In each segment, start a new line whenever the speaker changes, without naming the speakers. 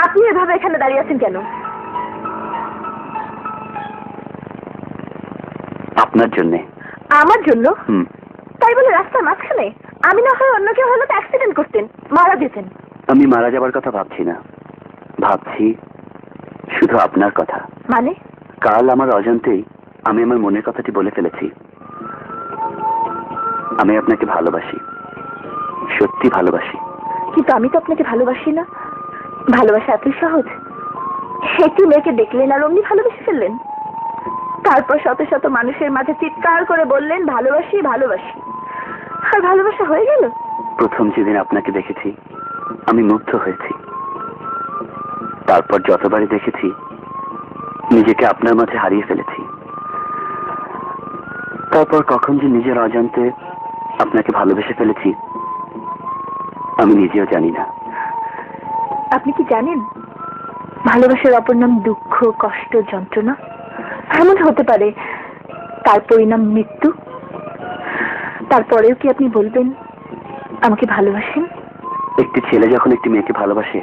আপনি এভাবে এখানে দাঁড়িয়ে আছেন কেন?
আপনার জন্য।
আমার জন্য? তাই বলে রাস্তার মাঝখানে? আমি না হয় অন্য কেউ হলে তো অ্যাক্সিডেন্ট করতেন, মারা যেতেন।
আমি মারা যাবার কথা ভাবছি না, ভাবছি শুধু আপনার কথা।
মানে?
কাল আমার অজান্তেই আমি আমার মনের কথাটি বলে ফেলেছি। আমি আপনাকে ভালোবাসি, সত্যি ভালোবাসি।
কিন্তু আমি তো আপনাকে ভালোবাসি না। ভালোবাসা এতই সহজ? একটি মেয়েকে দেখলেন আর অমনি ভালোবেসে ফেললেন, তারপর শত শত মানুষের মাঝে চিৎকার করে বললেন ভালোবাসি ভালোবাসি, আর ভালোবাসা হয়ে গেল?
প্রথম যেদিন আপনাকে দেখেছি আমি মুগ্ধ হয়েছি, তারপর যতবারই দেখেছি নিজেকে আপনার মাঝে হারিয়ে ফেলেছি। তারপর কখন যে নিজের অজান্তে আপনাকে ভালোবেসে ফেলেছি আমি নিজেও জানি না।
আপনি কি জানেন ভালোবাসার অপর নাম দুঃখ, কষ্ট, যন্ত্রণা? এমন হতে পারে তার পরিণাম মৃত্যু। তারপরেও কি আপনি বলবেন আমাকে ভালোবাসেন?
একটি ছেলে যখন একটি মেয়েকে ভালোবাসে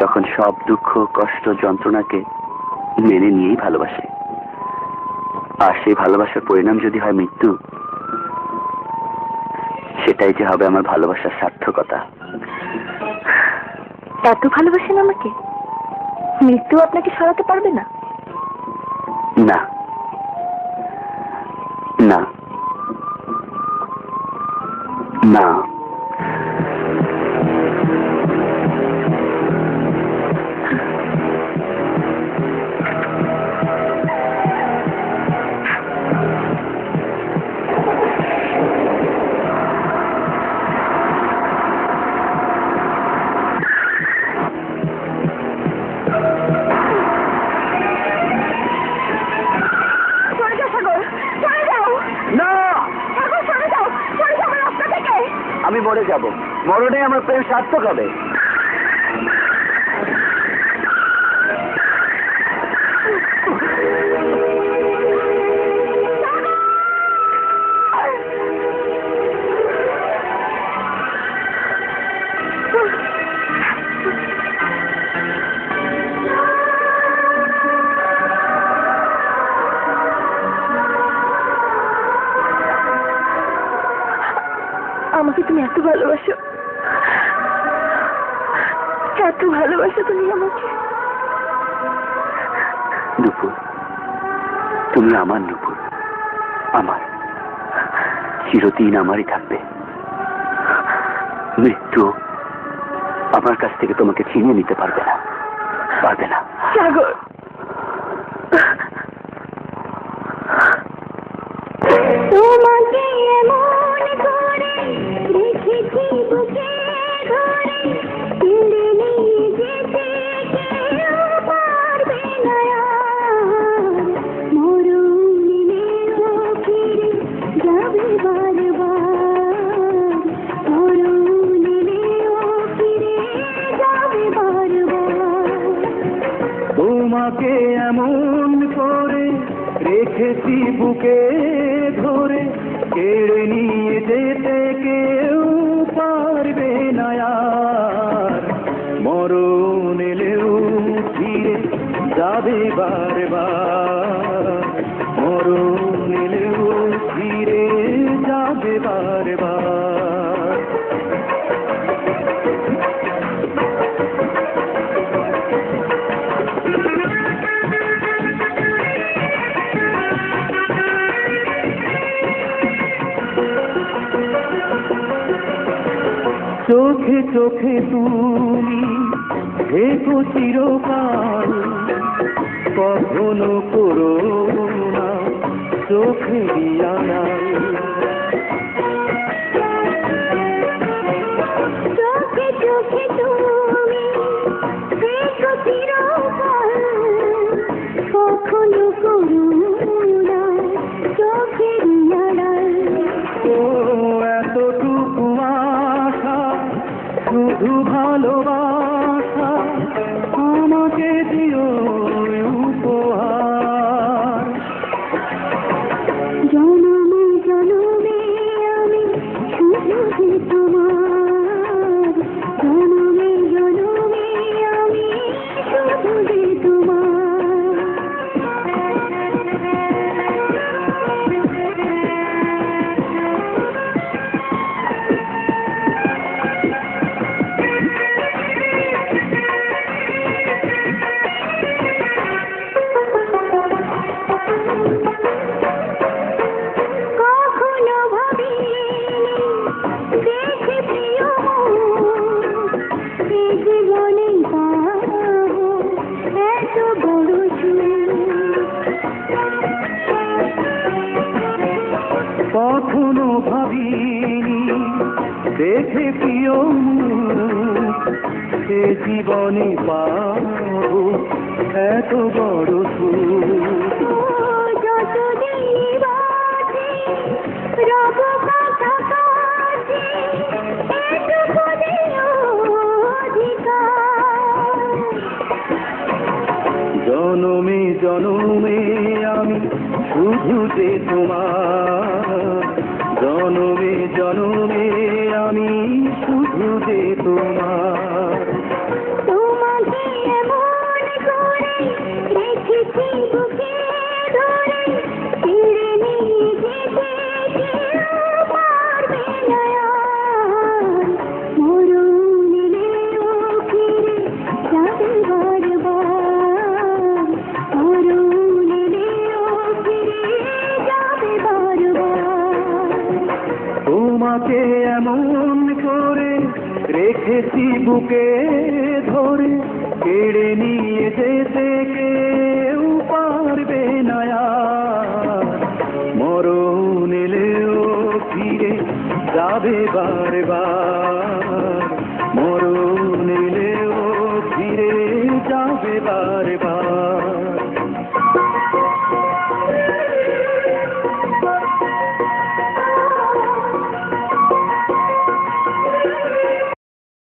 তখন সব দুঃখ, কষ্ট, যন্ত্রণাকে মেনে নিয়েই ভালোবাসে। আর সেই ভালোবাসার পরিণাম যদি হয় মৃত্যু, সেটাই যে হবে আমার ভালোবাসার সার্থকতা।
এত ভালোবাসেন আমাকে, মৃত্যু আপনাকে সরাতে পারবে না?
না না না। আমি মরে যাব, মরণে আমার প্রেম সার্থক হবে।
আমাকে তুমি এত ভালোবাসো, এত ভালোবাসো তুমি আমাকে?
নুপুর, তুমি আমার নুপুর, আমার, চিরদিন আমারই থাকবে। মৃত্যু আমার কাছ থেকে তোমাকে ছিনিয়ে নিতে পারবে না, পারবে না।
সাগর, তোমাকে এমন করে রেখেছি বুকে ধরে, কেড়ে নিয়ে যেতে কেউ পারবে না আর। মরণ এলেও ফিরে যাবে বারবার, মরণ এলেও ফিরে যাবে বারবার।
তোমাকে এমন করে রেখেছি বুকে ধরে, কেড়ে নিয়ে যেতে কেউ পারবে না আর। মরণ এলেও ফিরে যাবে বারবার, মরণ এলেও ফিরে যাবে বারবার। চোখে চোখে তুমি থেকো চিরকাল, কখনো করো না চোখে দিয়ানাল।
চোখে চোখে তুমি থেকো চিরকাল, কখনো করুণা চোখের আড়াল।
ও এতটুকু আশা, শুধু ভালোবাসা আমাকে দিও উপহার।
জনমে জনমে জীবনে পাবো এত বড়
কখনো ভাবিনি দেখে প্রিয় মুখ, সে জীবনে পাবো এত বড় সুখ।
যতদিন বাঁচি রব কাছাকাছি এটুকুনি অধিকার।
জনমে জনমে আমি শুধু যে তোমার, জনমে জনমে আমি শুধু যে তোমার।
তোমাকে এমন করে রেখেছি বুকে ধরে, ছিঁড়ে নিয়ে যেতে কেউ পারবে না আর। মরণ এলেও ফিরে যাবে বারবার, মরণ এলেও ফিরে যাবে বারবার।
তোমাকে এমন করে রেখেছি বুকে ধরে, কেড়ে নিয়ে যেতে কেউ পারবে না আর। মরণ এলেও ফিরে যাবে বারবার, মরণ এলেও ফিরে যাবে বারবার।